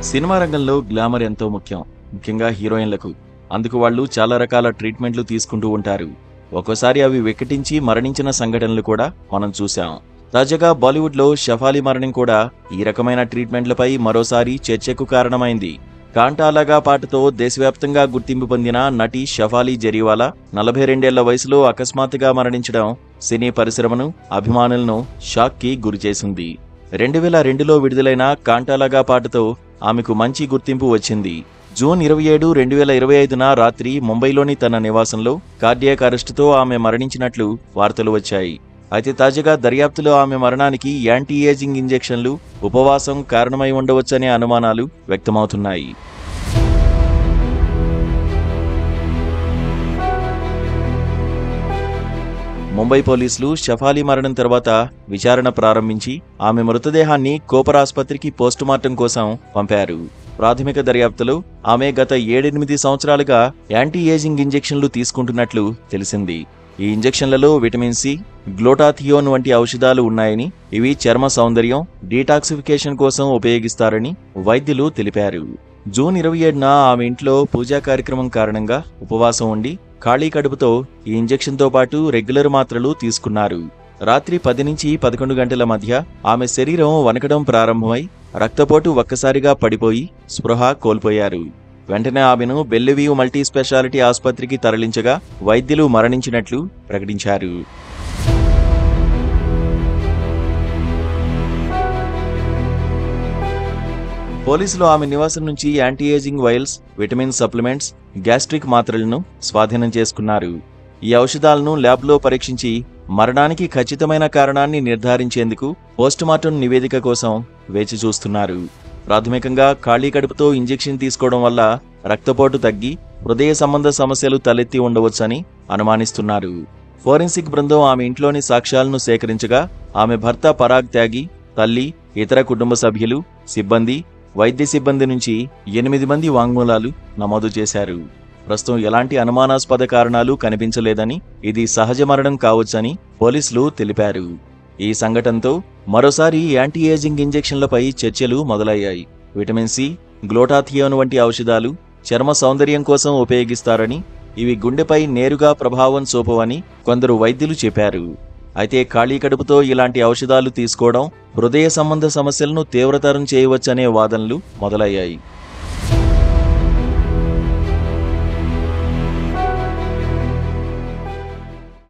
Cinema రంగంలో glamour ఎంతో ముఖ్యం, ముఖ్యంగా హీరోయిన్లకు. అందుకు వాళ్ళు చాలా రకాల ట్రీట్మెంట్లు తీసుకుంటూ ఉంటారు. ఒక్కోసారి అవి వికటించి మరణించిన సంఘటనలు కూడా మనం చూశాం. తాజాగా బాలీవుడ్లో షెఫాలీ మరణం కూడా ఈ రకమైన ట్రీట్మెంట్లపై మరోసారి చర్చకు కారణమైంది. కాంటాలాగా పాటతో దేశవ్యాప్తంగా గుర్తింపు పొందిన నటి షెఫాలీ జరీవాలా 42 వయసులో అకస్మాత్తుగా మరణించడం సినీ పరిశ్రమను, అభిమానులను షాక్కి గురిచేసింది. 2002లో విడుదలైన కాంటాలాగా పాటతో ఆమెకు మంచి గుర్తింపు వచ్చింది. జూన్ 27, 2025న రాత్రి ముంబైలోని తన నివాసంలో కార్డియాక్ అరెస్టుతో ఆమె మరణించినట్లు వార్తలు వచ్చాయి. అయితే తాజాగా దర్యాప్తులో ఆమె మరణానికి యాంటీ ఏజింగ్ ఇంజెక్షన్లు, ఉపవాసం కారణమై ఉండవచ్చనే అనుమానాలు వ్యక్తమవుతున్నాయి. ముంబై పోలీసులు షెఫాలీ మరణం తర్వాత విచారణ ప్రారంభించి ఆమె మృతదేహాన్ని కోపర్ ఆసుపత్రికి పోస్టుమార్టం కోసం పంపారు. ప్రాథమిక దర్యాప్తులో ఆమె గత 7-8 సంవత్సరాలుగా యాంటీ ఏజింగ్ ఇంజెక్షన్లు తీసుకుంటున్నట్లు తెలిసింది. ఈ ఇంజెక్షన్లలో విటమిన్ సి, గ్లూటాథియోన్ వంటి ఔషధాలు ఉన్నాయని, ఇవి చర్మ సౌందర్యం, డీటాక్సిఫికేషన్ కోసం ఉపయోగిస్తారని వైద్యులు తెలిపారు. జూన్ 27న ఆమె ఇంట్లో పూజా కార్యక్రమం కారణంగా ఉపవాసం ఉండి ఖాళీ కడుపుతో ఈ ఇంజెక్షన్తో పాటు రెగ్యులర్ మాత్రలు తీసుకున్నారు. రాత్రి 10 నుంచి 11 గంటల మధ్య ఆమె శరీరం వణకడం ప్రారంభమై రక్తపోటు ఒక్కసారిగా పడిపోయి స్పృహ కోల్పోయారు. వెంటనే ఆమెను బెల్లెవ్యూ మల్టీ స్పెషాలిటీ ఆసుపత్రికి తరలించగా వైద్యులు మరణించినట్లు ప్రకటించారు. పోలీసులు ఆమె నివాసం నుంచి anti ageing vials, vitamin supplements, gastric మాత్రలను స్వాధీనం చేసుకున్నారు. ఈ ఔషధాలను ల్యాబ్లో పరీక్షించి మరణానికి ఖచ్చితమైన కారణాన్ని నిర్ధారించేందుకు పోస్టుమార్టం నివేదిక కోసం వేచి చూస్తున్నారు. ప్రాథమికంగా ఖాళీ కడుపుతో ఇంజెక్షన్ తీసుకోవడం వల్ల రక్తపోటు తగ్గి హృదయ సంబంధ సమస్యలు తలెత్తి ఉండవచ్చని అనుమానిస్తున్నారు. ఫోరెన్సిక్ బృందం ఆమె ఇంట్లోని సాక్ష్యాలను సేకరించగా ఆమె భర్త పరాగ్ త్యాగి, తల్లి, ఇతర కుటుంబ సభ్యులు, సిబ్బంది, వైద్య సిబ్బంది నుంచి 8 మంది వాంగ్మూలాలు నమోదు చేశారు. ప్రస్తుతం ఎలాంటి అనుమానాస్పద కారణాలు కనిపించలేదని, ఇది సహజ మరణం కావచ్చని పోలీసులు తెలిపారు. ఈ సంఘటనతో మరోసారి యాంటీ ఏజింగ్ ఇంజెక్షన్లపై చర్చలు మొదలయ్యాయి. విటమిన్ సి, గ్లూటాథియోన్ వంటి ఔషధాలు చర్మ సౌందర్యం కోసం ఉపయోగిస్తారని, ఇవి గుండెపై నేరుగా ప్రభావం చూపవని కొందరు వైద్యులు చెప్పారు. అయితే ఖాళీ కడుపుతో ఇలాంటి ఔషధాలు తీసుకోవడం హృదయ సంబంధ సమస్యలను తీవ్రతరం చేయవచ్చనే వాదనలు మొదలయ్యాయి.